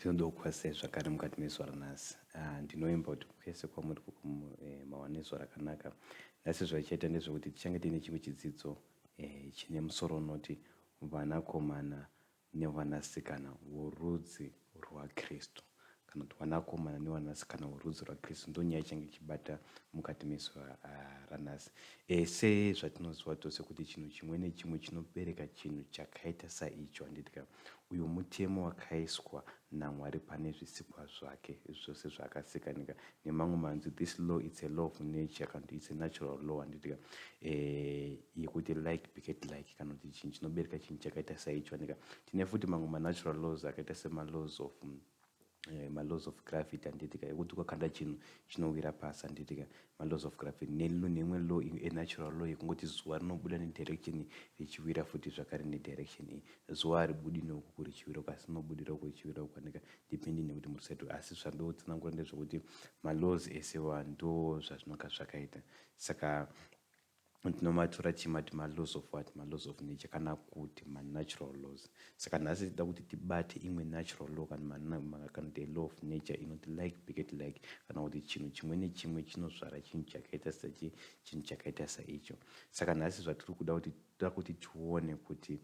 Tinoda sei zvakare mukati mezuva ranhasi. Ndinoimba kuti kwese kwamuri mawane zuva rakanaka. Nhasi zvaichaita ndezvekuti tichange tiine chimwe chidzidzo chine musoro unoti vanakomana nevanasikana vorudzi rwaKristu, kana kuti vanakomana nevanasikana vorudzi rwaKristu. Ndonyaya ichange ichibata mukati mezuva ranhasi. Sezvatinoziva tose kuti chinhu chimwe nechimwe chinobereka chinhu chakaita saicho, handitika uyu mutemo wakaiswa naMwari pane zvisikwa zvake zvose zvaakasika. Nemamwe manzi, this law it's a law of nature, kana kuti it's a natural law, handitika yekuti like beget like, kana kuti chinhu chinobereka chinhu chakaita saicho, handika. Tine futi mamwe manatural laws akaita sema-laws of gravity, handitika, yekuti ukakanda chinhu chinowira pasi, handitika, ma-laws of gravity. Nemwe law, natural law yekungoti zuva rinobuda nedirection richiwira futi zvakare nedirection iyi. Zuva haribudi neuku richiwira uku, asi rinobudira uku richiwira uku, handika, depending nekuti muri side. Asi zvandotsanangura ndezvekuti ma-laws esewa ndo zvazvinonga zvakaita. Saka tinomatora chimati ma-laws of what? Ma-laws of nature, kana kuti ma-natural laws. Saka nhasi tida kuti tibate imwe natural law kana kuti law of nature inoti like beget like, kana kuti chinhu chimwe nechimwe chinozvara chinhu chakaita chinhu chakaita saicho. Saka nhasi zvatiri kuda kuti tione kuti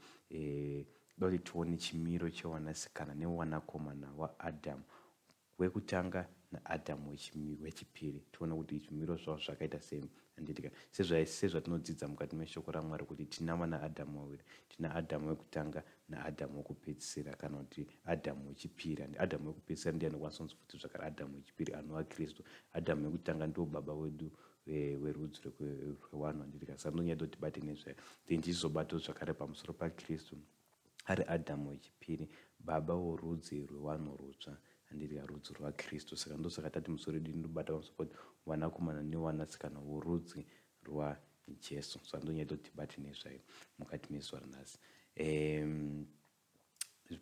toda kuti tione chimiro chewanasikana newanakomana waAdhamu wekutanga naAdhamu wechipiri. Tione kuti zvimiro zvavo zvakaita sei, handitika. Sezvatinodzidza mukati meshoko raMwari kuti tina vanaAdhamu vaviri, tina Adhamu wekutanga naAdhamu wekupedzisira, kana kuti Adhamu wechipiri. Adhamu wekupedzisira ndiye anokwanisa kunzi futi zvakare Adhamu wechipiri, anova Kristu. Adhamu wekutanga ndo baba wedu werudzi rwewanhu, handitika. Saka ndonyaya kuti tibate nezvayo. Then tichizobatawo zvakare pamusoro paKristu ari Adhamu wechipiri, baba worudzi rwewanhu rutsva, handitika, rudzi rwaKristu. Saka ndosaka tati musoro wedu ndobata pamusoro kuti vanakomana nevanasikana vorudzi rwaJesu. Saka ndonyaya kuti tibate nezvayo mukati mezuva ranhasi.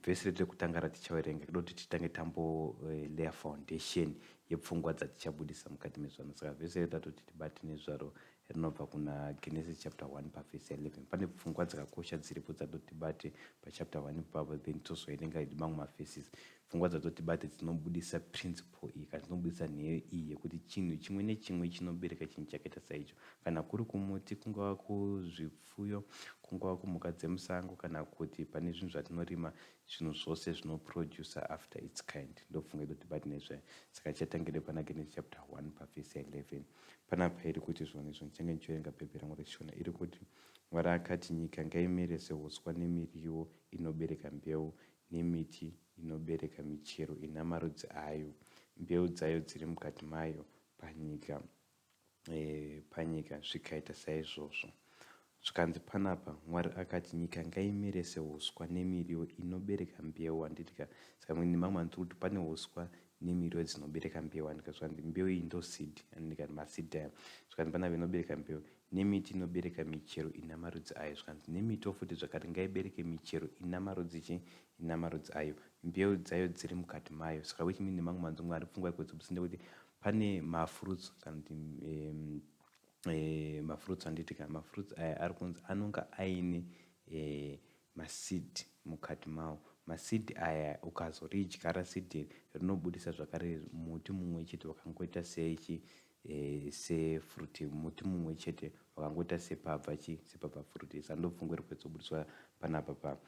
Vhesi redu rekutanga ratichaverenga kuda kuti titange tamboleya foundation yepfungwa dzatichabudisa mukati mezuva ranhasi. Saka vhesi redu tatoti tibate nezvaro rinobva kuna Genesis chapter 1 pavhesi 11. Pane pfungwa dzakakosha dziripo dzatotibate pachapter 1 ipapo, then tozoverenga mamwe mavhesis. Pfungwa dzatotibate dzinobudisa principle iyi, kana dzinobudisa nheyo iyi yekuti chinhu chimwe nechimwe chinobereka chinhu chakaita saicho, kana kuri kumuti, kungava kuzvipfuyo, kungava kumhuka dzemusango, kana kuti pane zvinhu zvatinorima, zvinhu zvose zvinoproducer after its kind. Ndopfungwa yatotibate nezvayo. Saka tichatangire pana Genesis chapter 1 pavhesi 11. Panapa iri kuti zvona izvo ndichange ndichiverenga bhebhi rangu rechishona. Iri kuti Mwari akati, nyika ngaimere seuswa nemiriwo inobereka mbeu, nemiti inobereka michero ina marudzi ayo, mbeu dzayo dziri mukati mayo panyika. Zvikaita saizvozvo. Zvikanzi panapa Mwari akati, nyika ngaimere seuswa nemiriwo inobereka mbeu, handitika. Saka nemamwe anoti kuti pane uswa nemiriwo dzinobereka mbeu, handika. Zvikanzi mbeu iyi ndo seed, handika, maseed ayo. Zvikanzi panapa inobereka mbeu, nemiti inobereka michero ina marudzi ayo. Zvikanzi nemiti futi zvakare ngaibereke michero ina marudzi ina marudzi ayo, mbeu dzayo dziri mukati mayo. Saka which means nemamwe manzi Mwari pfungwa yekudzibudisa ndekuti pane mafruits, kana kuti mafruits, handitika. Mafruits aya ari kunzi anonga aine maseed mukati mawo. Maseed aya ukazoridyara seed rinobudisa zvakare muti mumwe chete wakangoita sefruti, muti mumwe chete wakangoita sepabva fruti. Saka ndopfungwa iri kwedzobudiswa panapa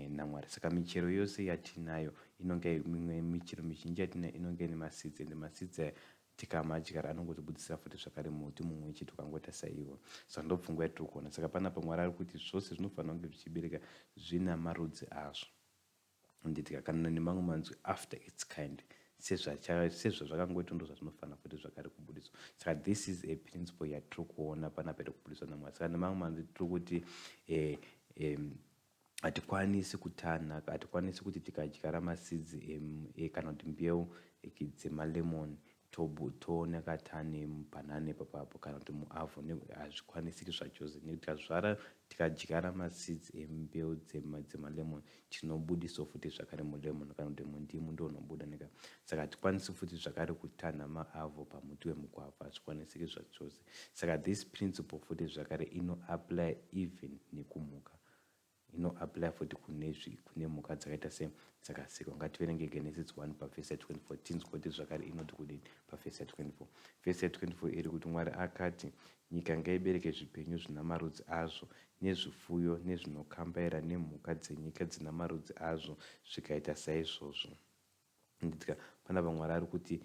naMwari. Saka michero yose yatinayo inonga, mimwe michero mizhinji yatinayo inonga ine maseeds, ende maseeds aya tikamadyara anongotibudzisira futi zvakare muti mumwe chete ukangoita saiwo. Saka ndopfungwa yatiri kuona. Saka panapa Mwari ari kuti zvose zvinofanira kunge zvichibereka zvina marudzi azvo, handitika, kana nemamwe manzwi after its kind, sezvazvakangoita ndo zvazvinofanira kuti zvakare kubudiswa. Saka this is a principle yatiri kuona panapa iri kubudiswa naMwari. Saka nemamwe manzwi tiri kuti hatikwanisi kutanhaka, hatikwanisi kuti tikadyara maseeds kana kuti mbeu dzemalemon tooneka tane mubhanana ipapo, kana kuti muavho, hazvikwanisiki zvachose. Nekuti tikadyara maseeds embeu dzemalemon tinobudisa futi zvakare mulemon, kana kuti mundimu ndo unobuda neka. Saka hatikwanisi futi zvakare kutanha maavho pamuti wemugwavha, hazvikwanisiki zvachose. Saka this principle futi zvakare inoapply even nekumhuka. inoapply futi kune mhuka dzakaita sedzakasikwa. Ngativerenge Genesis 1 pavhesi ya24 tinzwa kuti zvakare inoti kudini pavhesi ya24. Vhesi ya24 iri kuti Mwari akati nyika ngaibereke zvipenyu zvina marudzi azvo nezvipfuyo nezvinokambaira nemhuka dzenyika dzina marudzi azvo, zvikaita saizvozvo. Handika panapa Mwari ari kuti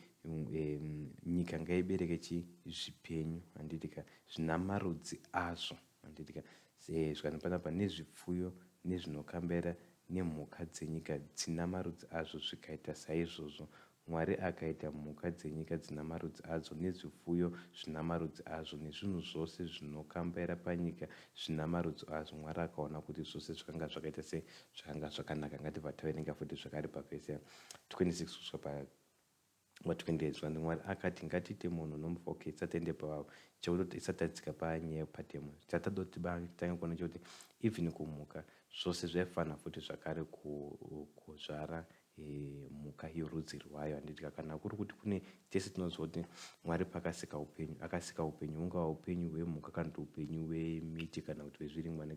nyika ngaibereke zvipenyu, handitika zvina marudzi azvo, handitika zvikana panapa nezvipfuyo nezvinokambaira nemhuka dzenyika dzina marudzi azvo, zvikaita saizvozvo. Mwari akaita mhuka dzenyika dzina marudzi adzo nezvipfuyo zvina marudzi azvo nezvinhu zvose zvinokambaira panyika zvina marudzi azvo. Mwari akaona kuti zvose zvakanga zvakaita sei, zvakanga zvakanaka. Ngatibva taverenga futi zvakare pavhesi ya26 kusvika pa28. Mwari akati ngatiite munhu nomufa. Okay, tisatende pavavo chekuti isatadzika panyaya patemo tatadoti tanga kuona chekuti even kumhuka zvose zvaifanira futi zvakare kuzvara mhuka yorudzi rwayo, handitika kana kuri kuti kune tese tinoziva kuti Mwari pakasika upenyu akasika upenyu hungava upenyu hwemhuka kana kuti upenyu hwemiti kana kuti hwezvirimwa.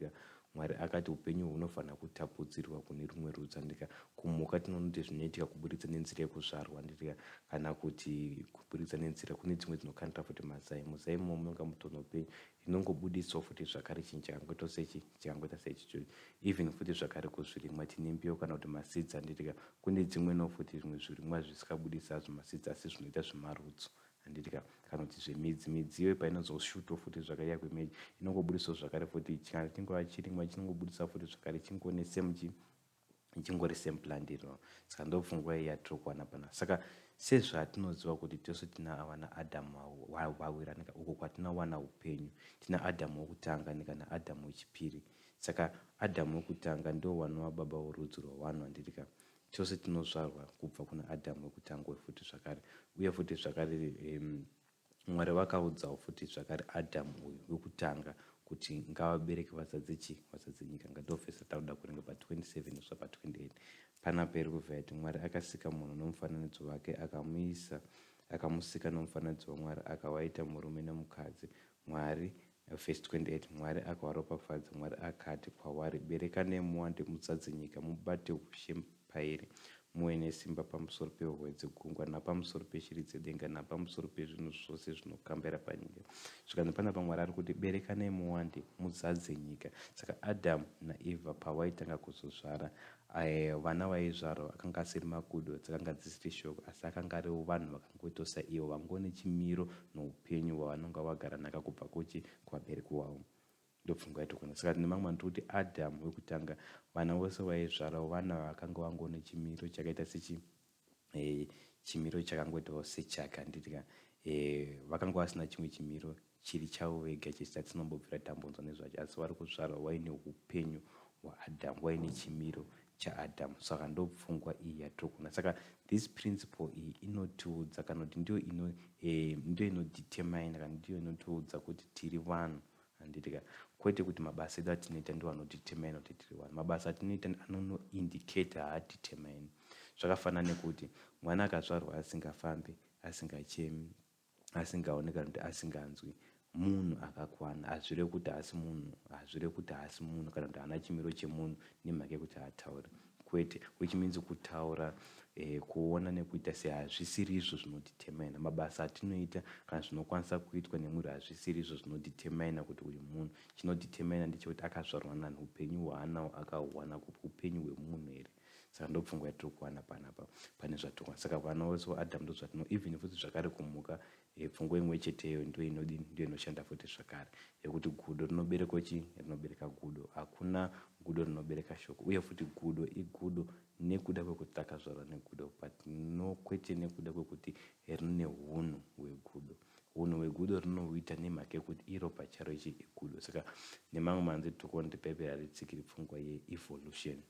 Mwari akati upenyu hunofanira kutapudzirwa kune rumwe rudzi, handika kumhuka tinoona kuti zvinoitika kuburitsa nenzira yekuzvarwa, handika kana kuti kuburitsa nenzira kune dzimwe dzinokandira futi mazai munonga mutono upenyu inongobudisawo futi zvakare chinhu chakangoita seichicho. Even futi zvakare kuzvirimwa tine mbeu kana kuti masidzi, handitika kune dzimweniwo futi zvimwe zvirimwa zvisingabudisi hazvo masidzi asi zvinoita zvemarudzi, handitika kana kuti zvemidziyo painozoshuto futi zvakaiya kwemeji inongobudisawo zvakare futi kana chingava chirimwa chinongobudisa futi zvakare chingori semuplandirwa. Saka ndopfungwa iyi yatiri kuwana pana. Saka sezvatinoziva kuti tose tina avana Adhamu wawiranika uko kwatinowana upenyu, tina Adhamu wokutanga kana Adhamu wechipiri. Saka Adhamu wokutanga ndo wanova baba worudzi rwavanhu, handitika tose tinozvarwa kubva kuna Adhamu wekutanga futi zvakare. Uye futi zvakare Mwari vakaudzawo futi zvakare Adhamu uyu wekutanga kuti ngavabereke vazadze nyika. Ngatobvesa tauda kurenga pa27 kusvika pa28. Panapa iri kubva iti Mwari akasika munhu nomufananidzo wake akamusika nomufananidzo waMwari akawaita murume nemukadzi. Mwari vhesi 28 Mwari akavaropafadza. Mwari akati kwavari berekanai muwande muzadze nyika mubate ushe pairi muwe nesimba pamusoro pehwedzi gungwa napamusoro peshiri dzedenga napamusoro pezvinhu zvose zvinokambaira panyika. Zvikanzi panapa Mwari ari kuti berekanai muwande muzadze nyika. Saka Adhamu naEvha pavaitanga kuzozvara vana vaizvarwa akanga asiri makudo, dzakanga dzisiri shoko, asi akanga ariwo vanhu vakangoita saivo vangone chimiro noupenyu hwavanonga vagara naka kubva kuvabereki wavo. Ndopfungwa yatokona. Saka tine mamwe andiri kuti Adhamu wekutanga vana vose vaizvarawo vana vakanga vangone chimiro chakaita chimiro chakangoitawo sechake, handitika vakanga vasina chimwe chimiro chiri chavo vega chisati tinombobvira tambonzwa nezvacho, asi vari kuzvarwa waine upenyu hwaAdhamu, waine chimiro chaAdhamu. Saka ndopfungwa iyi yatirikuona. Saka this principle iyi inotiudza kana kuti ndio inodetermine kana ndio inotiudza kuti tiri vanhu, handitika kwete kuti mabasa edu atinoita ndio anodetermine kuti tiri vanhu. Mabasa atinoita anoindicate haadetermine. Zvakafanana nekuti mwana akazvarwa asingafambi, asingachemi, asingaoneka kuti asinganzwi, munhu akakwana, hazvire kuti haasi munhu, hazvire kuti haasi munhu kana kuti haana chimiro chemunhu nemhaka yekuti haatauri, kwete. Which means kutaura kuona nekuita sei hazvisiri izvo zvinodetermine. Mabasa atinoita kana zvinokwanisa kuitwa nemwiri hazvisiri izvo zvinodetermine kuti uyu munhu. Chinodetermine ndechekuti akazvarwa nani, upenyu hwaanawo akahuwana upenyu hwemunhu here. Saka ndopfungwa yatiri kuwana panapa pane zvatokwana. Saka vana vose vaAdhamu ndo zvatino even futi zvakare kumhuka pfungwa imwe cheteyo ndio inodini, ndio inoshanda futi zvakare yekuti gudo rinobereka rinobereka gudo, hakuna gudo rinobereka shoko. Uye futi gudo igudo nekuda kwekuti takazvarwa negudo, but kwete nekuda kwekuti rine hunhu hwegudo. Hunhu hwegudo rinohuita nemhaka yekuti iro pacharo igudo. Saka nemamwe manzi tikuona kuti bhaibheri haritsikiri pfungwa yeevolution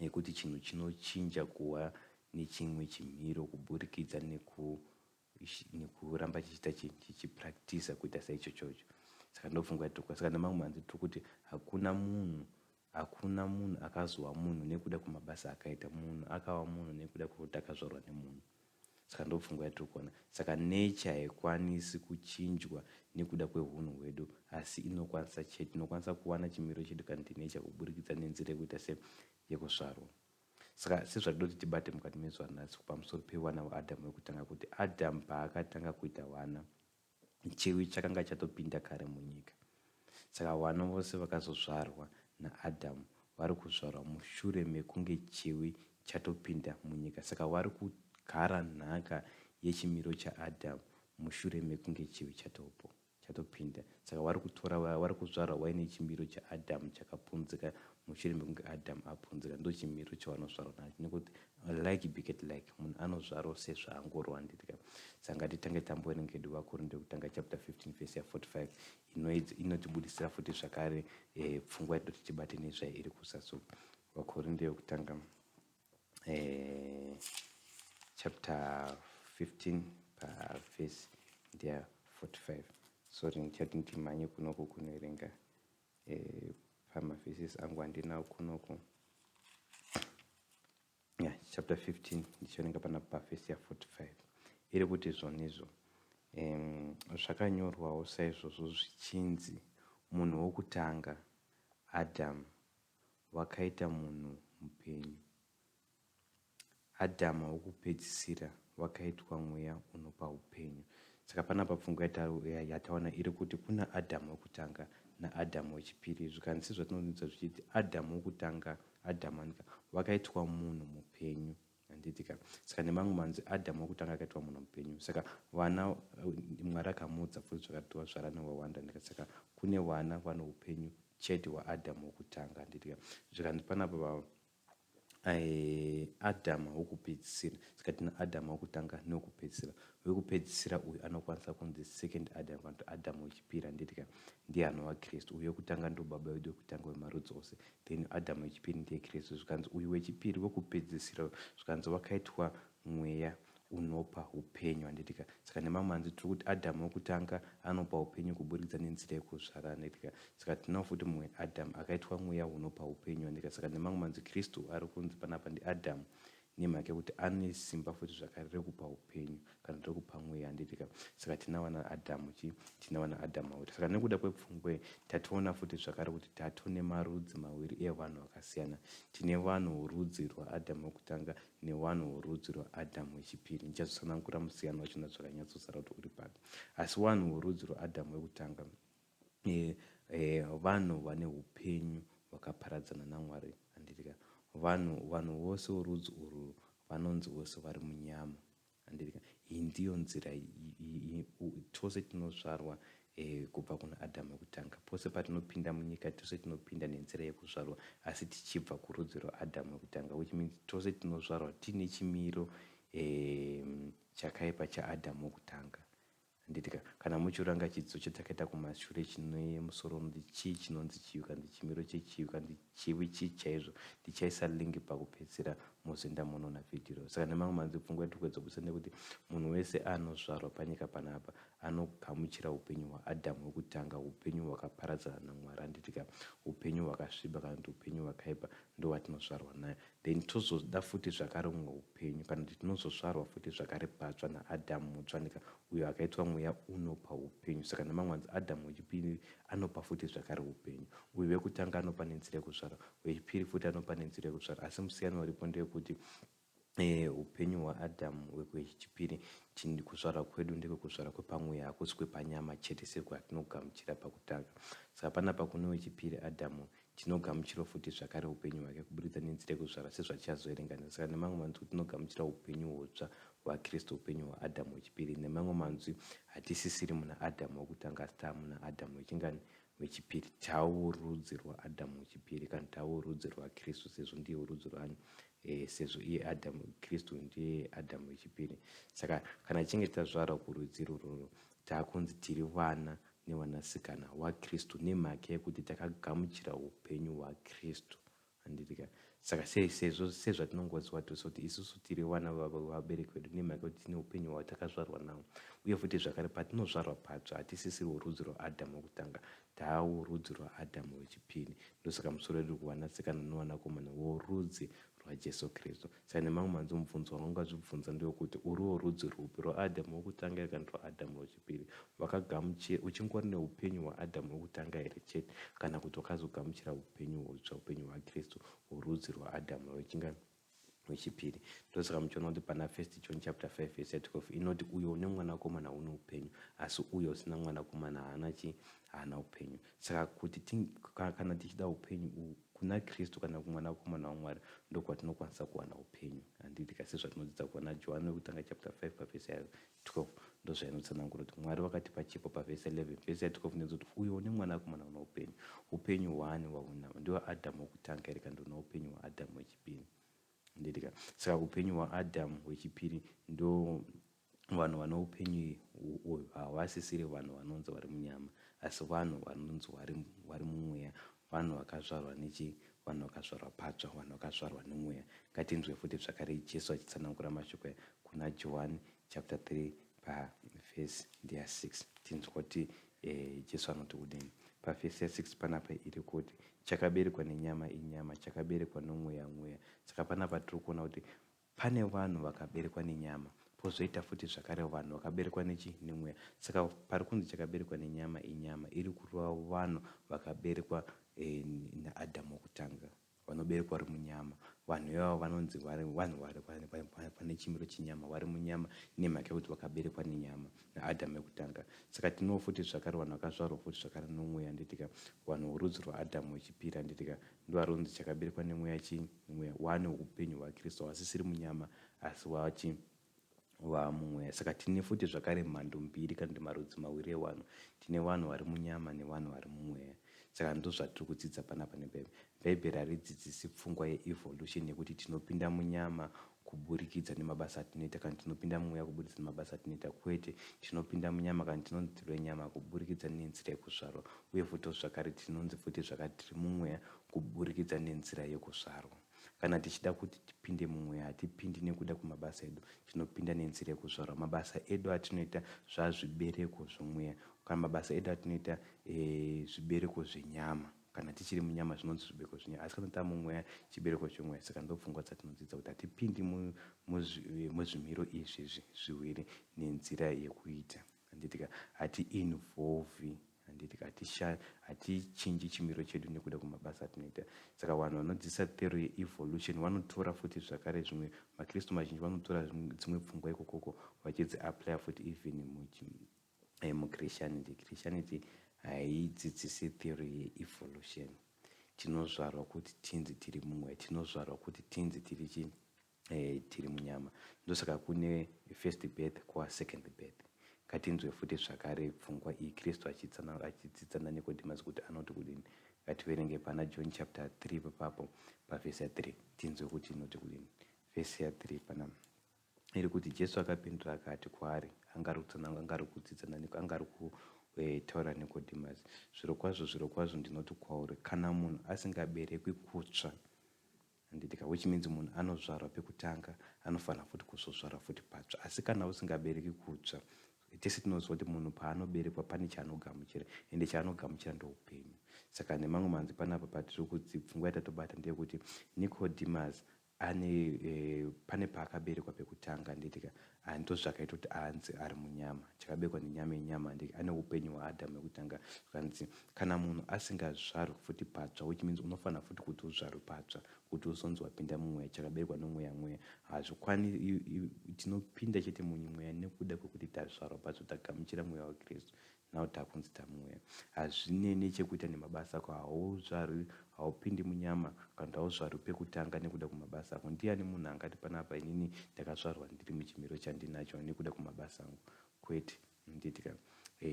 yekuti chinhu chinochinja kuva nechimwe chimiro kuburikidza nekuramba chichipractisa kuita saichochocho. Saka ndopfungwa yatirikuona. Saka nemamwe manzi tiri kuti hakuna munhu akazova munhu nekuda kwemabasa akaita. Munhu akava munhu nekuda kwekuti akazvarwa nemunhu. saka ndopfungwa yatiri kuona. Saka nature haikwanisi kuchinjwa nekuda kweunhu hwedu, asi inokwanisa chete, inokwanisa kuwana chimiro chedu kana tinature kuburikidza nenzira yekuita yekusvarwa. Saka sezvatidoti tibate mukati mezuva nhasi pamusoro pewana waadhamu wekutanga, kuti adhamu paakatanga kuita wana, chiwi chakanga chatopinda kare munyika. Saka vana vose vakazozvarwa naadhamu vari kuzvarwa mushure mekunge chiwi chatopinda munyika. Saka vari kugara nhaka yechimiro chaadhamu mushure mekunge chiwi chatopinda. Saka vari kuzvarwa vaine chimiro chaadhamu chakapunzika mushure mekunge adhamu apunzika. Ndo chimiro chavanozvarwa nacho, nekuti like beget like, munhu anozvarwa sezvaangorwa handitika. Saka ngatitange tamboerenga hedu Vakorinde wekutanga chapter 15 verse 45 inotibudisira futi zvakare pfungwa yedu kuti tibate nezvairi kusaso. Vakorinde wekutanga chapter 15 verse 45. Sorry, ndichati ndimhanye kunoko kunoerenga pamavheses angu handinawo kunoko. Chapter 15 ndichiorenga pana pavhesi ya45 iri kuti zvonizvo zvakanyorwawo saizvozvo zvichinzi munhu wokutanga adhamu wakaita munhu mupenyu, adhamu wokupedzisira wakaitwa mweya unopa upenyu. Saka panapa pfungwa yataona iri kuti kuna adhamu wekutanga naadhamu wechipiri. Zvikanzi sezvatinonudza zvichiti adhamu wokutanga, adhamu anika wakaitwa munhu mupenyu handitika. Saka nemamwe manzi adhamu wokutanga akaitwa munhu mupenyu. Saka vana Mwari akamudza futi zvakati wazvara newawanda ndika. Saka kune vana vano upenyu chete hwaadhamu wokutanga handitika. Zvikanzi panapa adhamu wokupedzisira. Saka tina adhamu wokutanga newokupedzisira. Wekupedzisira uyu anokwanisa kunzi second Adam, kana kuti adhamu wechipiri handitika, ndiye anova Kristu. Uyu wekutanga ndo baba wedu wekutanga wemarudzi ose, then adhamu wechipiri ndiye Kristu. Zvikanzi uyu wechipiri wekupedzisira, zvikanzi wakaitwa mweya unopa upenyu handitika. Saka nemamwe manzi tiri kuti adhamu wekutanga anopa upenyu kuburikidza nenzira yekuzvara handitika. Saka tinawo futi mumwe adhamu akaitwa mweya unopa upenyu handika. Saka nemamwe manzi Kristu ari kunzi panapa ndiadhamu nemhaka yekuti ane simba futi zvakare rekupa upenyu kana rekupa mweya handitika. Saka tinawana adhamu mawiri. Saka nekuda kwepfungwe tationa futi zvakare kuti tatone marudzi mawiri evanhu vakasiyana. Tine vanhu vorudzi rwaadhamu wekutanga nevanhu vorudzi rwaadhamu wechipiri. Ndichazvisanangura musiyano wachona zvakanyatsosara kuti uri papi. Asi vanhu vorudzi rwaadhamu wekutanga vanhu vane upenyu hwakaparadzana naMwari handitika. Vanhu vose vorudzi urwu vanonzi vose vari munyama handitika. Iyi ndiyo nzira tose tinozvarwa kubva kuna adhamu wekutanga. Pose patinopinda munyika tose tinopinda nenzira yekuzvarwa, asi tichibva kurudzi rwaadhamu wekutanga, which means tose tinozvarwa tiine chimiro chakaipa chaadhamu wekutanga handitika. Kana muchiranga chidzidzo chatakaita kumashure chine musoro chii chinonzi chiwi, kana chimiro chechiwi, kana chiwi chii chaizvo, ndichaisa lingi pakupedzisira mozoenda munoona vhidhiyo. Saka nemamwe manzi pfungwa yatiri kuedzabudisa ndekuti munhu wese anozvarwa panyika panapa anogamuchira upenyu hwaadhamu wekutanga, upenyu hwakaparadzana naMwari handitika, upenyu hwakasviba kana kuti upenyu hwakaipa ndo hwatinozvarwa nayo. Then tozoda futi zvakare mumwe upenyu, kana kuti tinozozvarwa futi zvakare patsva naadhamu mutsva nika, uyo akaitwa mweya unopa upenyu. Saka nemamwe manzi adhamu wechipiri anopa futi zvakare upenyu. Uyu wekutanga anopa nenzira yekuzvara, wechipiri futi anopa nenzira yekuzvara. Asi musiyano uripo ndeyekuti upenyu hwaadhamu wechipiri kuzvara kwedu ndekuzvara kwepamweya, hakusi kwepanyama chete sekwatinogamuchira pakutanga. Saka panapa kune wechipiri adhamu tinogamuchira futi zvakare upenyu hwake kuburikidza nenzira yekuzvara sezvatichazoerenga. Saka nemamwe manzi kuti tinogamuchira upenyu hwutsva hwaKristu, upenyu hwaadhamu wechipiri. Nemamwe manzi hatisisiri muna adhamu wekutanga asi taamuna adhamu wechipiri. Tawo rudzi rwaadhamu wechipiri kana tawo rudzi rwaKristu, sezvo ndiye rudzi rwani, sezvo iye adhamu, Kristu ndiye adhamu wechipiri. Saka kana tichinge tazvarwa kurudzi irworwo taakunzi tiri vana nevanasikana vaKristu nemhaka yekuti takagamuchira upenyu hwaKristu handitika. Saka sezvatinongoziva tose kuti isusu tiri vana vabereki vedu nemhaka yekuti tine upenyu hwatakazvarwa nawo, uye futi zvakare patinozvarwa patsva hatisisiri worudzi rwaadhamu wekutanga, taawo rudzi rwaadhamu wechipiri. Ndosaka musoro wedu kuvanasikana novanakomana worudzi rwajesu kristu. Saka nemamwe manzi mubvunzo waungazvibvunza ndewekuti uriwo rudzi rupi, rwaadhamu wokutanga here kana rwaadhamu wechipiri? Uchingori neupenyu hwaadhamu wokutanga here chete, kana kuti wakazogamuchira upenyu hutsva, upenyu hwakristu hworudzi rwaadhamu wechipiri? Ndosaka muchiona kuti pana 1 John chapter 5 verse 12 inoti uyo une mwanakomana une upenyu, asi uyo usina mwanakomana haana upenyu. Saka kuti kana tichida upenyu kuna kristu kana kumwanakomana wamwari ndokwatinokwanisa kuwana upenyu. Handiti kasi zvatinodzidza kuona Johani wekutanga chapter 5 pavhesi 12 ndozvainotsanangura kuti Mwari vakatipa chipo pavhesi 11 vhesi 12 ndezoti uyo une mwanakomana une upenyu. Upenyu hwaani hwaunahwo? Ndiwo Adhamu wokutanga here kana une upenyu hwaadhamu wechipiri? Nditika saka upenyu hwaadhamu wechipiri ndo vanhu vane upenyu hawasisiri vanhu vanonzi vari munyama, asi vanhu vanonzi vari mumweya, vanhu vakazvarwa vanhu vakazvarwa patsva, vanhu vakazvarwa nemweya. Ngatinzwe futi zvakare Jesu achitsanangura mashoko aya kuna Johani chapter 3 pavhesi 6. Tinzwa kuti Jesu anoti kudini pavhesi 6 panapa iri kuti chakaberekwa nenyama inyama, chakaberekwa nomweya mweya. Saka panapa tiri kuona kuti pane vanhu vakaberekwa nenyama, pozoita futi zvakare vanhu vakaberekwa nemweya. Saka pari kunzi chakaberekwa nenyama inyama iri kureva vanhu vakaberekwa naadhamu wokutanga, vanoberekwa vari munyama. Vanhu ivavo vanonzi vanhu vane chimiro chenyama, vari munyama nemhaka yekuti vakaberekwa nenyama naadhamu wekutanga. Saka tinowo futi zvakare vanhu vakazvarwa futi zvakare nomweya. Handitika vanhu vorudzi rwaadhamu wechipiri, handitika ndovaronzi chakaberekwa nemweya mweya, wane upenyu hwakristu, hawasisiri munyama asi wamumweya. Saka tine futi zvakare mhando mbiri kana kuti marudzi mawiri evanhu. Tine vanhu vari munyama nevanhu vari mumweya. Saka ndo zvatiri kudzidza panapa nebhaibheri. Bhaibheri haridzidzisi pfungwa yeevolution yekuti tinopinda munyama kuburikidza nemabasa atinoita kana tinopinda mumweya kuburikidza nemabasa atinoita. Kwete, tinopinda munyama kana tinonzi tiri wenyama kuburikidza nenzira yekuzvarwa, uye futi zvakare tinonzi futi zvakare tiri mumweya kuburikidza nenzira yekuzvarwa. Kana tichida kuti tipinde mumweya hatipindi nekuda kwemabasa edu, tinopinda nenzira yekuzvarwa. Mabasa edu atinoita zvazvibereko zvomweya, kana mabasa edu atinoita zvibereko zvenyama. Kana tichiri munyama zvinonzi zvibereko zvenyama, asi kana tamumweya chibereko chomweya. Saka ndopfungwa dzatinodzidza kuti hatipindi muzvimiro izvi zviviri nenzira yekuita. Handitika hati-involve, handitika hatichinji chimiro chedu nekuda kwemabasa atinoita. Saka vanhu vanodzidzisa theory yeevolution vanotora futi zvakare zvimwe, makristu mazhinji vanotora dzimwe pfungwa ikokoko vachidzi apply futi even muchristianity. Christianity haidzidzisi theory yeevolution. Tinozvarwa kuti tinzi tiri mumweya, tinozvarwa kuti tinzi tiri munyama. Ndosaka kune first birth second birth. Ngatinzwe futi zvakare pfungwa iyi kristu achidzidza naNikodhimasi kuti anoti kudini. Ngativerenge pana John chapter 3 papapo pavhesi 3 tinzwe kuti inoti kudini. Vhesi 3 pana iri kuti Jesu akapindura akati kwaari, angari kudzidza angari kutaura Nikodhimasi, zvirokwazvo ndinoti kwauri, kana munhu asingaberekwi kutsva, handitika, which means munhu anozvarwa pekutanga anofanira futi kuzozvarwa futi patsva. Asi kana usingabereki kutsva, tese tinoziva kuti munhu paanoberekwa pane chaanogamuchira, ende chaanogamuchira ndoupenyu. Saka nemamwe manzi panapa patiri kuti pfungwa yatatobata ndeyekuti Nikodhimasi pane paakaberekwa pekutanga, handitika, ndo zvakaita kuti anzi ari munyama, chakaberekwa nenyama yenyama, handika, ane upenyu hwaadhamu wekutanga. Zvakanzi kana munhu asingazvarwi futi patsva, which means unofanira futi kuti uzvarwe patsva kuti uzonzi wapinda mumweya, chakaberekwa nomweya mweya. Hazvikwani, tinopinda chete mumweya nekuda kwekuti tazvarwa patsva, tagamuchira mweya wakristu, nawo takunzi tamumweya. Hazvine nechekuita nemabasa ako, haupindi munyama kana hauzvarwi pekutanga nekuda kwemabasa ako. Ndiani munhu angati panapa inini ndakazvarwa ndiri muchimiro chandinacho nekuda kwemabasa angu? Kwete, nditika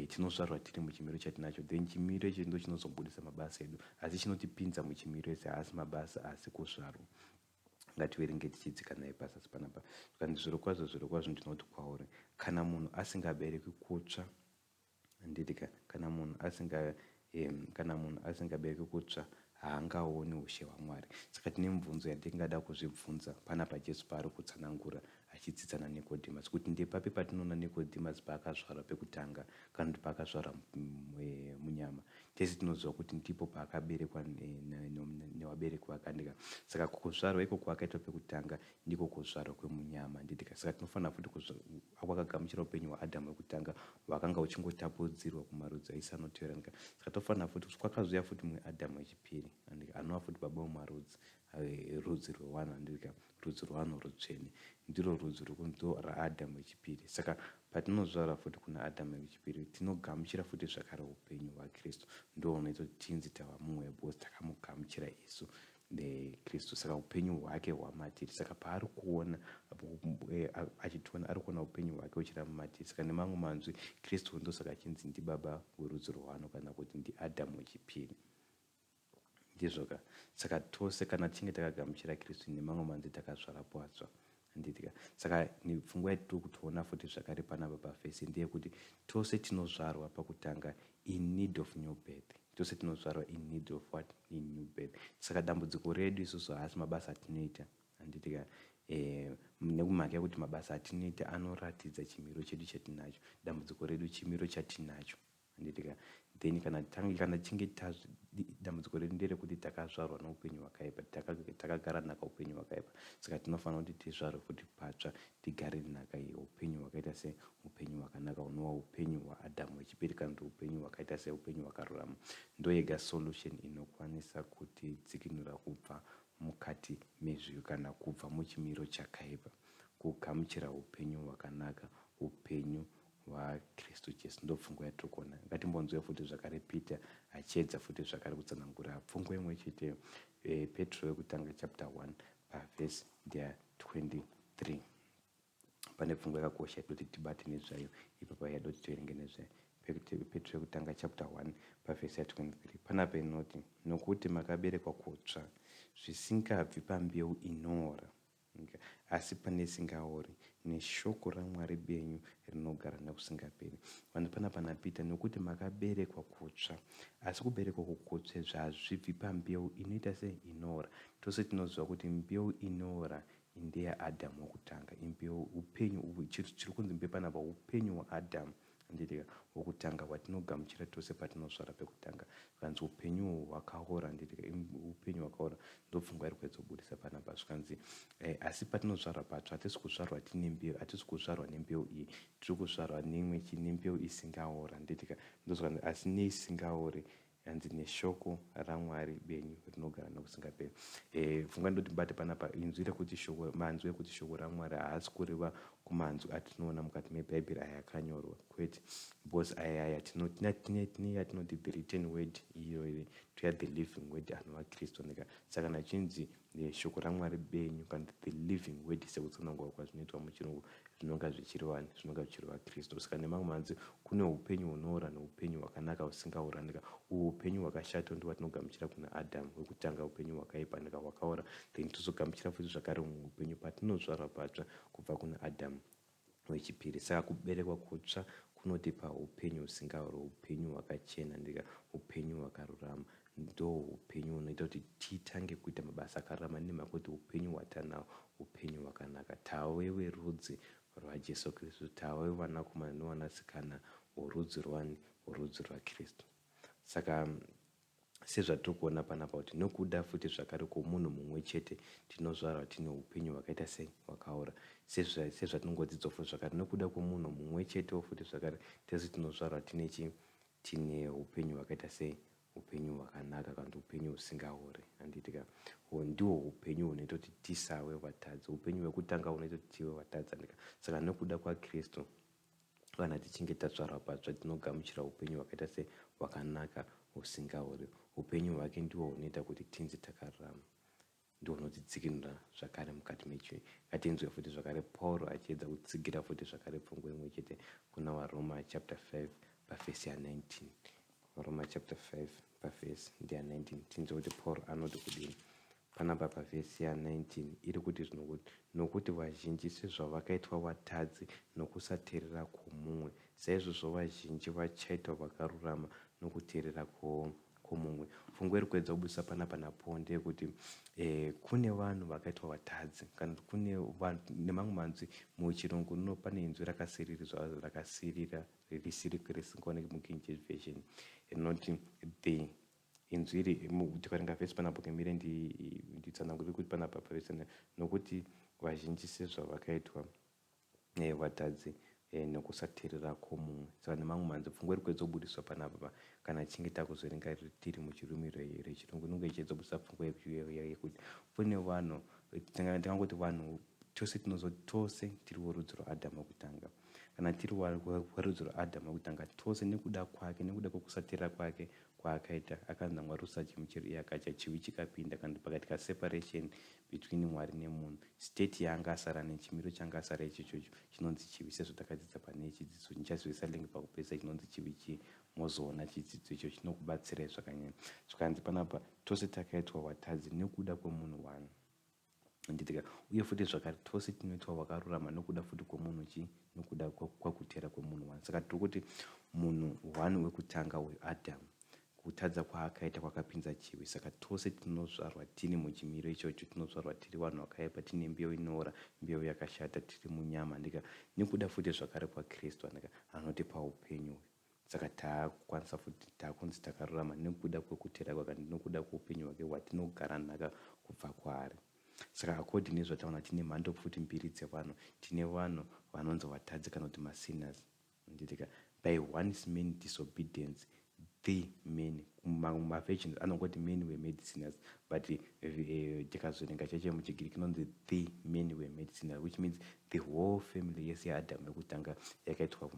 tinozvarwa tiri muchimiro chatinacho, then chimiro ichi ndo chinozobudisa mabasa edu, asi chinotipinza muchimiro ese haasi mabasa asi kuzvarwa. Ngativerenge tichidzika naye pasasi panapa. Zvikanzi zvirokwazvo ndinoti kwauri, kana munhu asingaberekwi kutsva, handitika, kana munhu asingaberekwi kutsva haangaoni ushe hwaMwari. Saka tine mibvunzo yatingada kuzvibvunza panapa Jesu paari kutsanangura achidzidza naNikodhimasi kuti ndepapi patinoona Nikodhimasi paakazvarwa pekutanga kana kuti paakazvarwa munyama. Tese tinoziva kuti ndipo paakaberekwa nevabereki vake. Saka kuzvarwa iko kwakaitwa pekutanga ndiko kuzvarwa kwemunyama. Saka tinofanira futi kwakagamuchira upenyu hwaAdhamu wekutanga hwakanga uchingotapudzirwa kumarudzi aisa anotevera. Saka tofanira futi kwakazouya futi mumwe Adhamu wechipiri anova futi baba wemarudzi, rudzi rwewanhu, rudzi rwevanhu rutsvene, ndiro rudzi raAdhamu wechipiri. Saka patinozvarwa futi kuna Adhamu wechipiri tinogamuchira futi zvakare upenyu hwaKristu, ndo unoita kuti tinzi tava mumwe webhosi, takamugamuchira isu Kristu. Saka upenyu hwake hwamatiri. Saka paari kuona achitiona ari kuona upenyu hwake huchiramba matiri. Saka nemamwe manzwi Kristu ndosaka achinzi ndibaba werudzi rwewanhu kana kuti ndiAdhamu wechipiri. Ndizvoka. Saka tose kana tichinge takagamuchira Kristu nemamwe manzwi takazvarapo hatsva. Saka pfungwa yatiri kutoona futi zvakare panapa pavhesi ndeyekuti tose tinozvarwa pakutanga in need of new birth. Tose tinozvarwa in need of what? In new birth. Saka dambudziko redu isusu haasi mabasa atinoita, nekumhaka yekuti mabasa atinoita anoratidza chimiro chedu chatinacho. Dambudziko redu chimiro chatinacho. Then kana tichinge dambudziko redu nderekuti takazvarwa noupenyu hwakaipa, takagara nhaka upenyu hwakaipa. Saka tinofanira kuti tizvarwe futi patsva, tigare nhaka upenyu hwakaita seupenyu hwakanaka hunova upenyu hwaAdhamu wechipiri kana kuti upenyu hwakaita seupenyu hwakarurama. Ndo yega solution inokwanisa kutidzikinura kubva mukati mezvivi kana kubva muchimiro chakaipa, kugamuchira upenyu hwakanaka, upenyu hwaKristu Jesu. Ndo pfungwa yatiri kuona. Ngatimbonzwe futi zvakare Peter achiedza futi zvakare kutsanangura pfungwa imwe chete, Petro wekutanga chapter 1 pavhesi 23. Pane pfungwa yakakosha yatoti tibate nezvayo ipapa yadoti toerenge nezvayo. Petro wekutanga chapter 1 pavhesi 23 panapa inoti, nokuti makaberekwa kutsva, zvisingabvi pambeu inoora, asi pane isingaori, neshoko raMwari benyu rinogara nokusingaperi. Vanhu panapa naPeter, nokuti makaberekwa kutsva, asi kuberekwa kukutsva zvazvibvi pambeu inoita sei? Inoora. Tose tinoziva kuti mbeu inoora ndeyaAdhamu wokutanga. Imbeu upenyu chiri kunzi mbeu panapa upenyu hwaAdhamu wokutanga hwatinogamuchira tose patinozvara pekutanga. Zvikanzi upenyu hwakaora, upenyu hwakaora ndopfungwa iri kuedzobudisa panapa. Zvikanzi asi patinozvarwa patsva hatisi kuzvarwa tine mbeu, hatisi kuzvarwa nembeu iyi, tiri kuzvarwa nembeu isingaora. Ndozvikanzi asi neisingaori, hanzi neshoko raMwari benyu rinogara nokusingaperi. Pfungwa ndoti bate panapa inzwi rekuti manzwi ekuti shoko raMwari haasi kureva kumanzwi atinoona mukati mebhaibheri aya akanyorwa, kwete. Because aya tine yatinoti the written word, iyo toya the living word, anova Kristu. Saka nachinzi shoko raMwari benyu kana the living word sekutsanangurwa kwazvinoitwa muchirungu, zvinonga zvichireva Kristu. Saka nemamwe manzwi kune upenyu hunoora neupenyu hwakanaka husingaora. Upenyu hwakashata ndowatinogamuchira kuna Adhamu wekutanga, upenyu hwakaipa hwakaora. Then tozogamuchira futi zvakare upenyu patinozvarwa patsva kubva kuna Adhamu wechipiri. Saka kuberekwa kutsva kunotipa upenyu husingaori, upenyu hwakachena, upenyu hwakarurama. Ndo upenyu hunoita kuti titange kuita mabasa akarurama, nemhaka kuti upenyu hwatanahwo upenyu hwakanaka. Tave werudzi rwaJesu Kristu, tave vanakomana nevanasikana vorudzi rwaKristu. Saka sezvatiri kuona panapa kuti nokuda futi zvakare kwomunhu mumwe chete tinozvarwa tine upenyu hwakaita sei? Hwakaora. Sezvatinongodzidza futi zvakare, nokuda kwomunhu mumwe chete futi zvakare tese tinozvarwa tine upenyu hwakaita sei? Upenyu hwakanaka kana kuti upenyu husingaori. Ndihwo upenyu hunoita kuti tisave vatadzi. Upenyu hwekutanga hunoita kuti tive vatadzi. Saka nokuda kwaKristu, kana tichinge tadzvarwa patsva tinogamuchira upenyu hwakaita sei? Hwakanaka husingaori. Upenyu hwake ndihwo hunoita kuti tinzi takarurama, ndihwo hunotidzikinura zvakare mukati mechivi. Ngatinzwe futi zvakare Pauro achiedza kutsigira futi zvakare pfungwa imwe chete kuna vaRoma chapter 5 pavhesi ya19. Roma chapter 5 pavhesi ya19 tinzwe kuti Pauro anoti kudini panapa pavhesi ya19 iri kuti zvinokuti, nokuti vazhinji sezvavakaitwa vatadzi nokusateerera kwomumwe, saizvozvo vazhinji vachaitwa vakarurama nokuteerera kwomumwe. Pfungwa iri kuedza kubudisa panapa napo ndeyekuti kune vanhu vakaitwa vatadzi kana kuti kune vanhu nemamwe manzwi muchirungu no pane inzwi rakasirira risingaoneki muking James version rinoti the inzwi iri tikaringa vhesi panapo kemire nditsanangurire kuti panapa pavhesi nokuti vazhinji sezvavakaitwa vatadzi nekusateerera kwomumwe. Saka nemamwe manzwi pfungwa iri kuedza kubudiswa panapa kana tichinge takuzoverenga tiri muchirumi rechirungu inenge ichiedza kubudisa pfungwa yekuti kune vanhu ndingangoti vanhu tose tiri worudzi rwaadhamu wekutanga. Kana tiri warudzi rwaadhamu wekutanga tose nekuda kwake nekuda kwekusateerera kwake kwaakaita akanzi Mwari usachimuchero iye akacha chivi chikapinda kandi pakatika separation between Mwari nemunhu. State yaanga asara nechimiro chaanga asara ichocho chinonzi chivi sezvo takadzidza pane chidzidzo nichazivisa lingi pakupesa chinonzi chivi mozoona chidzidzo icho chinokubatsirai zvakanyanya. Zvikanzi panapa tose takaitwa vatadzi nekuda kwemunhu wani nditika uye futi zvakare tose tinoitwa vakarurama nokuda futi kwemunhu nokuda kwakutera kwemunhu wani. Saka tiri kuti munhu wani wekutanga weadhamu kutadza kwaakaita kwakapinza chivi. Saka tose tinozvarwa tini muchimiro ichocho, tinozvarwa tiri vanhu vakaipa, tine mbeu inoora, mbeu yakashata, tiri munyama ndika nekuda futi zvakare kwaKristu anotipa upenyu. Saka taakukwanisa futi taakunzi takarurama nekuda kwekutera kwake nekuda kweupenyu hwake hwatinogara nhaka kubva kwaari. Saka according nezvataona tine mhando futi mbiri dzevanhu. Tine vanhu vanonzi vatadzi kana kuti masinners nditika by one's main disobedience the men maversions anongoti men were made sinners but tikazoverenga chacho muchigiriki inonzi the men were made sinners, which means the whole family yese yaadhamu yekutanga yakaitwa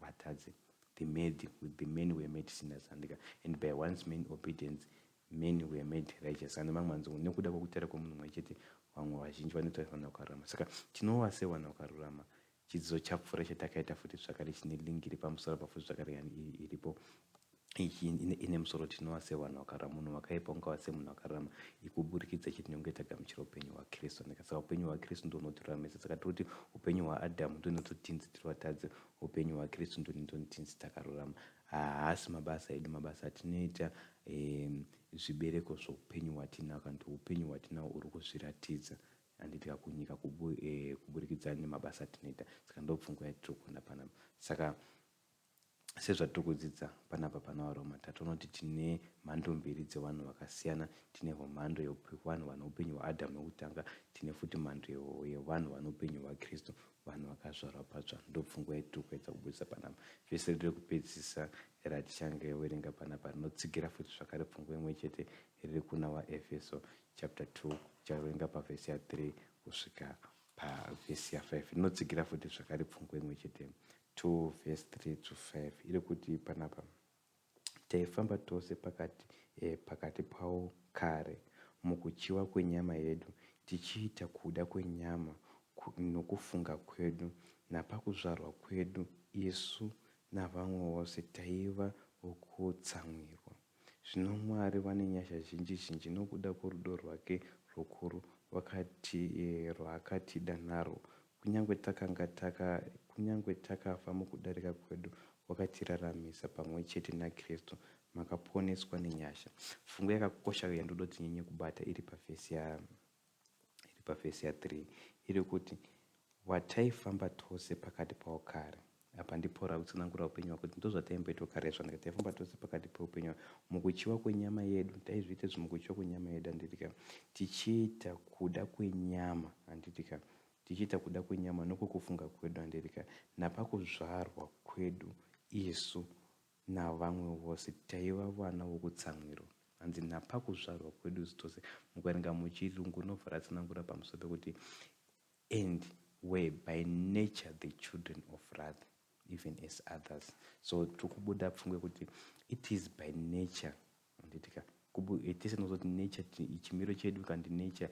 vatadzi. The men were made sinners and by one's main obedience men were made righteous. And mamwe manzwi nekuda kwekutera kwemunhu mumwe chete vamwe vazhinji vanoita vanhu vakarurama. Saka tinova sevanhu vakarurama. Chidzidzo chapfuura chatakaita futi zvakare chine lingi iri pamusoro pafuti zvakare iripo ine musoro tinova sevanhu vakarurama. Munhu wakaipa ungava semunhu wakarurama ikuburikidza chetinenge tagamuchira upenyu hwaKristu. Saka upenyu hwaKristu ndo unotiruramisa. Saka tiri kuti upenyu hwaadhamu ndo unototinzi tiri vatadzi, upenyu hwaKristu ndo unototinzi takarurama. Haasi mabasa edu, mabasa atinoita zvibereko zvoupenyu hwatinahwo kana kuti upenyu hwatinahwo uri kuzviratidza handitika kunyika kuburikidza nemabasa atinoita. Saka ndo pfungwa yatiri kuona panapa. Saka sezvatiri kudzidza panapa pana Varoma tatoona kuti tine mhando mbiri dzevanhu vakasiyana. Tine mhando yevanhu vane upenyu hwaadhamu wekutanga, tine futi mhando yevanhu vane upenyu hwaKristu, vanhu vakazvarwa patsva. Ndo pfungwa yatiri kuedza kubudisa panapa. Vhesi riri kupedzisa ratichange werenga panapa rinotsigira futi zvakare pfungwa imwe chete riri kuna vaEfeso chapter 2 chaverenga pavhesi ya3 kusvika pavhesi ya5 rinotsigira futi zvakare pfungwa imwe chete 2 verse 3 to 5 iri kuti panapa taifamba tose pakati pavo kare mukuchiwa kwenyama yedu tichiita kuda kwenyama nokufunga kwedu, napakuzvarwa kwedu isu navamwe vose taiva vokutsamwirwa. Zvino Mwari vane nyasha zhinji zhinji nokuda kworudo rwake rukuru rwaakatida narwo, kunyange takafa mukudarika kwedu wakatiraramisa pamwe chete naKristu, makaponeswa nenyasha. Pfungwa yakakosha yandoda kuti tinyanye kubata iri pavhesi ya3 iri kuti wataifamba tose pakati pavo kare. Apa ndipo rakutsanangura upenyu hwako kuti ndozvataimboitwa kare zvanaka. Taifamba tose pakati peupenyu mukuchiwa kwenyama yedu, taizviita zvimukuchiwa kwenyama yedu handitika tichiita kuda kwenyama handitika tichiita kuda kwenyama nokukufunga kwedu handitika napakuzvarwa kwedu isu navamwe vose taiva vana vokutsamwirwa. Hanzi napakuzvarwa kwedu isu tose. Mukaringa muchirungu nobva ratsanangura pamusoro pekuti and were by nature the children of wrath even as others. So tukubuda pfungwe kuti it is by nature handitika tese tinozoti nature chimiro chedu kandi nature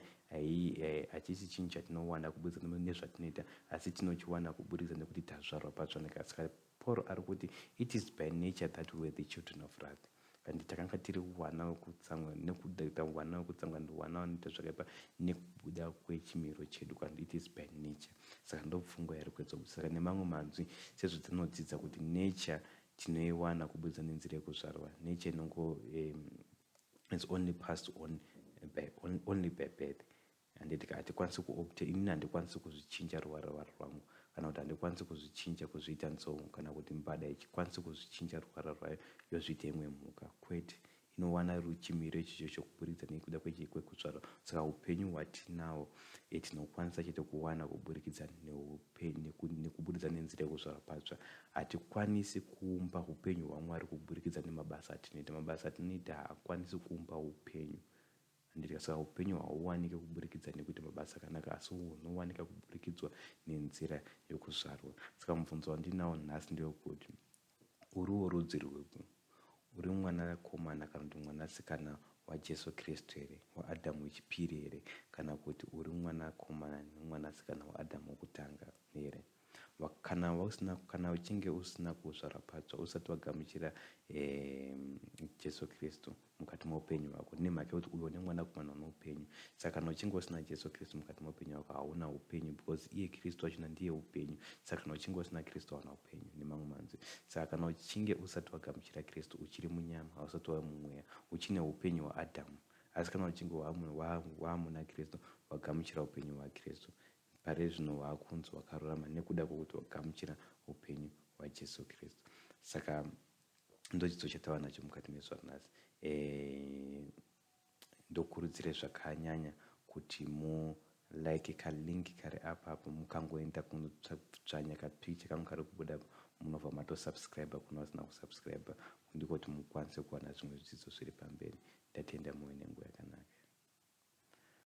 hachisi chinhu chatinowana kubudikidza nezvatinoita asi tinochiwana kubudikidza nekuti tazvarwa patsvanaka. Saka Paul ari kuti it is by nature that we were the children of wrath. Kandi takanga tiri wana wekutsamwa nekuda wana wekutsamwa ndowana wanoita zvakaipa nekubuda kwechimiro chedu kandi it is by nature. Saka ndo pfungwa yari kuedza kuti saka nemamwe manzwi sezvo tinodzidza kuti nature tinoiwana kubudikidza nenzira yekuzvarwa. Nature inongo is only passed on only by birth. Handiti hatikwanisi inini handikwanisi kuzvichinja ruvara rwangu, kana kuti handikwanisi kuzvichinja kuzviita nzou, kana kuti mbada ichikwanisi kuzvichinja ruvara rwayo yozviita imwe mhuka, kwete. Inowana chimiro ichocho chokuburikidza nekuda kwekuzvarwa. Saka upenyu hwatinahwo tinokwanisa chete kuwana kuburikidza nekubudikidza nenzira yekuzvarwa patsva. Hatikwanisi kuumba upenyu hwaMwari kuburikidza nemabasa atinoita. Mabasa atinoita haakwanisi kuumba upenyu. Saka upenyu hauwanike kuburikidza nekuita mabasa akanaka, asi hunowanika kuburikidzwa nenzira yekuzvarwa. Saka mubvunzo wandinawo nhasi ndewekuti uriwo rudzi rwepi? Uri mwanakomana kana kuti mwanasikana waJesu Kristu here, waAdhamu wechipiri here, kana kuti uri mwanakomana nemwanasikana waAdhamu wokutanga here? Kana uchinge usina kuzvarwa patsva, usati wagamuchira Jesu Kristu mukati meupenyu hwako, nemhaka yekuti uyo nemwanakomana une upenyu. Saka kana uchinge usina Jesu Kristu mukati meupenyu hwako, hauna upenyu, because iye Kristu wachona ndiye upenyu. Saka kana uchinge usina Kristu hauna upenyu, nemamwe manzwi. Saka kana uchinge usati wagamuchira Kristu uchiri munyama, hausati wava mumweya, uchine upenyu hwaAdhamu. Asi kana uchinge waamuna Kristu, wagamuchira upenyu hwaKristu, pari zvino waakunzi wakarurama nekuda kwokuti wagamuchira upenyu hwaJesu Kristu. Saka ndochidzo chatava nacho mukati mezuva ranhasi. Ndokurudzire zvakanyanya kuti like kalink kari apapo, mukangoenda kunotsvanya kapicha kangu kari kubuda, munobva matosubscribe kuna vasina kusubscribe, ndiko kuti mukwanise kuwana zvimwe zvidzidzo zviri pamberi.